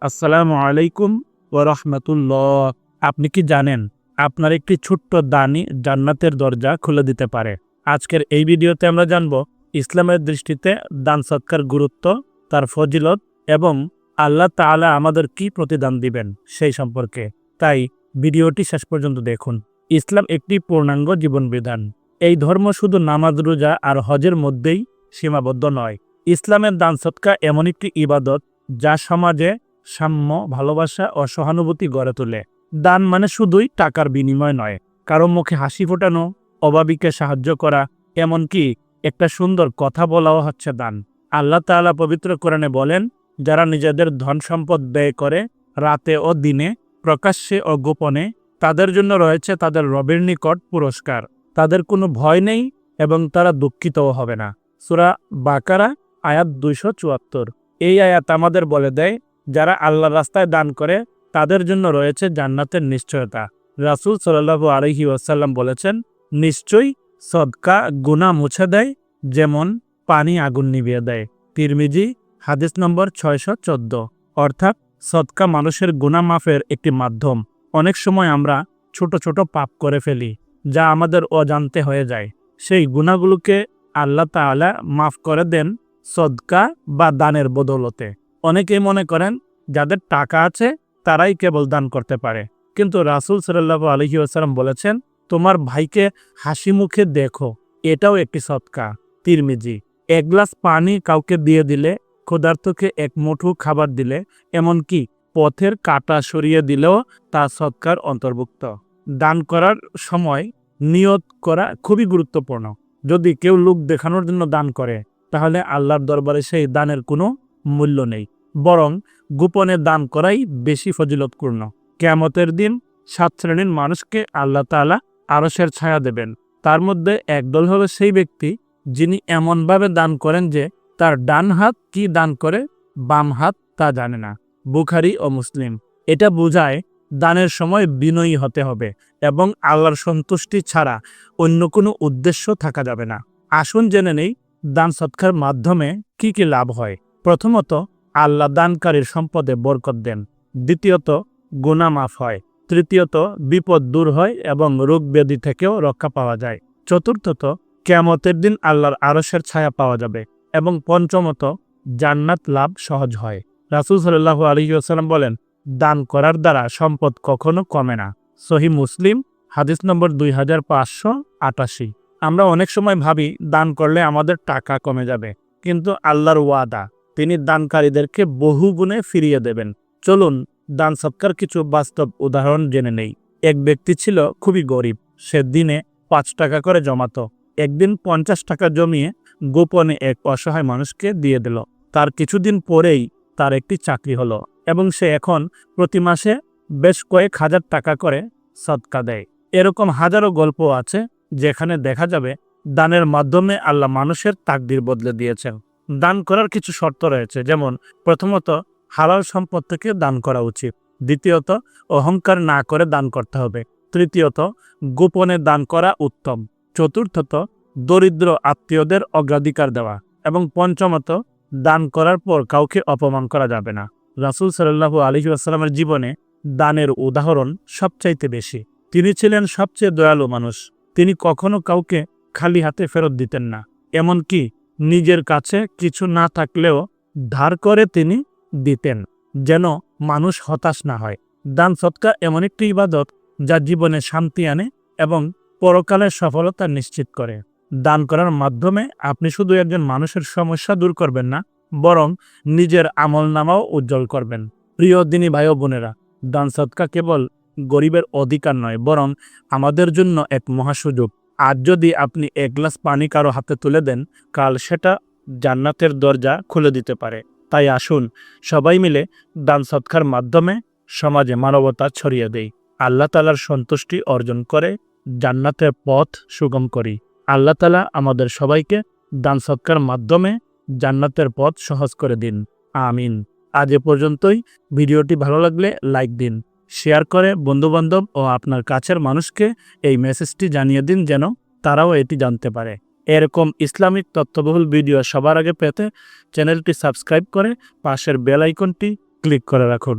আসসালামু আলাইকুম ওয়া রাহমাতুল্লাহ। আপনি কি জানেন আপনার একটি ছোট্ট দানই জান্নাতের দরজা খুলে দিতে পারে? আজকের এই ভিডিওতে আমরা জানব ইসলামের দৃষ্টিতে দান সৎকার গুরুত্ব, তার ফজিলত এবং আল্লাহ তাআলা আমাদের কি প্রতিদান দিবেন সেই সম্পর্কে। তাই ভিডিওটি শেষ পর্যন্ত দেখুন। ইসলাম একটি পূর্ণাঙ্গ জীবন বিধান। এই ধর্ম শুধু নামাজ, রোজা আর হজের মধ্যেই সীমাবদ্ধ নয়। ইসলামের দান সৎকার এমন একটি ইবাদত যা সমাজে সাম্য, ভালোবাসা ও সহানুভূতি গড়ে তোলে। দান মানে শুধুই টাকার বিনিময় নয়, কারো মুখে হাসি ফোটানো, অভাবীকে সাহায্য করা, এমনকি একটা সুন্দর কথা বলাও হচ্ছে দান। আল্লাহ তাআলা পবিত্র কোরআনে বলেন, যারা নিজেদের ধন সম্পদ ব্যয় করে রাতে ও দিনে, প্রকাশ্যে ও গোপনে, তাদের জন্য রয়েছে তাদের রবের নিকট পুরস্কার। তাদের কোনো ভয় নেই এবং তারা দুঃখিতও হবে না। সূরা বাকারা আয়াত 274। এই আয়াত আমাদের বলে দেয়, যারা আল্লাহর রাস্তায় দান করে তাদের জন্য রয়েছে জান্নাতের নিশ্চয়তা। রাসূল সাল্লাল্লাহু আলাইহি ওয়াসাল্লাম বলেছেন, নিশ্চয়ই সদকা গুনাহ মুছে দেয় যেমন পানি আগুন নিভিয়ে দেয়। তিরমিজি হাদিস নম্বর 614। অর্থাৎ সদকা মানুষের গুনাহ মাফের একটি মাধ্যম। অনেক সময় আমরা ছোট ছোট পাপ করে ফেলি যা আমাদের অজান্তে হয়ে যায়। সেই গুনাহগুলোকে আল্লাহ তাআলা মাফ করে দেন সদকা বা দানের বদৌলতে। অনেকেই মনে করেন যাদের টাকা আছে তারাই কেবল দান করতে পারে, কিন্তু রাসূল সাল্লাল্লাহু আলাইহি ওয়াসাল্লাম বলেছেন, তোমার ভাইকে হাসি মুখে দেখো, এটাও একটি সদকা। তিরমিজি। এক গ্লাস পানি কাউকে দিয়ে দিলে, ক্ষুধার্তকে এক মুঠো খাবার দিলে, এমনকি পথের কাঁটা সরিয়ে দিলেও তা সদকার অন্তর্ভুক্ত। দান করার সময় নিয়ত করা খুবই গুরুত্বপূর্ণ। যদি কেউ লোক দেখানোর জন্য দান করে, তাহলে আল্লাহর দরবারে সেই দানের কোনো মূল্য নেই, বরং গোপনে দান করাই বেশি ফজিলতপূর্ণ। কিয়ামতের দিন 7 শ্রেণীর মানুষকে আল্লাহ তাআলা আরশের ছায়া দেবেন। তার মধ্যে একদল হলো সেই ব্যক্তি যিনি এমনভাবে দান করেন যে তার ডান হাত কি দান করে বাম হাত তা জানে না। বুখারী ও মুসলিম। এটা বোঝায় দানের সময় বিনয়ী হতে হবে এবং আল্লাহর সন্তুষ্টি ছাড়া অন্য কোনো উদ্দেশ্য থাকা যাবে না। আসুন জেনে নেই দান সৎকার মাধ্যমে কি কি লাভ হয়। প্রথমত, আল্লাহ দানকারীর সম্পদে বরকত দেন। দ্বিতীয়ত, গুনাহ মাফ হয়। তৃতীয়ত, বিপদ দূর হয় এবং রোগ ব্যাধি থেকেও রক্ষা পাওয়া যায়। চতুর্থত, কিয়ামতের দিন আল্লাহর আরশের ছায়া পাওয়া যাবে। এবং পঞ্চমত, জান্নাত লাভ সহজ হয়। রাসূল সাল্লাল্লাহু আলাইহি ওয়াসাল্লাম বলেন, দান করার দ্বারা সম্পদ কখনো কমে না। সহিহ মুসলিম হাদিস নম্বর 2588। আমরা অনেক সময় ভাবি দান করলে আমাদের টাকা কমে যাবে, কিন্তু আল্লাহর ওয়াদা, তিনি দানকারীদেরকে বহু গুণে ফিরিয়ে দেবেন। চলুন দান সৎকার কিছু বাস্তব উদাহরণ জেনে নেই। এক ব্যক্তি ছিল খুবই গরিব। সে দিনে 5 টাকা করে জমাতো। একদিন 50 টাকা জমিয়ে গোপনে এক অসহায় মানুষকে দিয়ে দিল। তার কিছুদিন পরেই তার একটি চাকরি হলো এবং সে এখন প্রতি মাসে বেশ কয়েক হাজার টাকা করে সদকা দেয়। এরকম হাজারো গল্প আছে যেখানে দেখা যাবে দানের মাধ্যমে আল্লাহ মানুষের তাকদির বদলে দিয়েছেন। দান করার কিছু শর্ত রয়েছে, যেমন প্রথমত, হালাল সম্পদ থেকে দান করা উচিত। দ্বিতীয়ত, অহংকার না করে দান করতে হবে। তৃতীয়ত, গোপনে দান করা উত্তম। চতুর্থত, দরিদ্র আত্মীয়দের অগ্রাধিকার দেওয়া। এবং পঞ্চমত, দান করার পর কাউকে অপমান করা যাবে না। রাসূল সাল্লাল্লাহু আলাইহি ওয়াসাল্লামের জীবনে দানের উদাহরণ সবচাইতে বেশি। তিনি ছিলেন সবচেয়ে দয়ালু মানুষ। তিনি কখনো কাউকে খালি হাতে ফেরত দিতেন না, এমনকি নিজের কাছে কিছু না থাকলেও ধার করে তিনি দিতেন, যেন মানুষ হতাশ না হয়। দান সৎকা এমন একটি ইবাদত যা জীবনে শান্তি আনে এবং পরকালের সফলতা নিশ্চিত করে। দান করার মাধ্যমে আপনি শুধু একজন মানুষের সমস্যা দূর করবেন না, বরং নিজের আমলনামাও উজ্জ্বল করবেন। প্রিয় দিনী ভাই ও বোনেরা, দান সৎকা কেবল গরিবের অধিকার নয়, বরং আমাদের জন্য এক মহাসুযোগ। আজ যদি আপনি এক গ্লাস পানি কারো হাতে তুলে দেন, কাল সেটা জান্নাতের দরজা খুলে দিতে পারে। তাই আসুন সবাই মিলে দান সৎকার মাধ্যমে সমাজে মানবতা ছড়িয়ে দেই। আল্লাহ তাআলার সন্তুষ্টি অর্জন করে জান্নাতের পথ সুগম করি। আল্লাহ তাআলা আমাদের সবাইকে দান সৎকার মাধ্যমে জান্নাতের পথ সহজ করে দিন। আমিন। আজ এ পর্যন্তই। ভিডিওটি ভালো লাগলে লাইক দিন, শেয়ার করে বন্ধুবান্ধব ও আপনার কাছের মানুষকে এই মেসেজটি জানিয়ে দিন, যেন তারাও এটি জানতে পারে। এরকম ইসলামিক তথ্যবহুল ভিডিও সবার আগে পেতে চ্যানেলটি সাবস্ক্রাইব করে পাশের বেল আইকনটি ক্লিক করে রাখুন।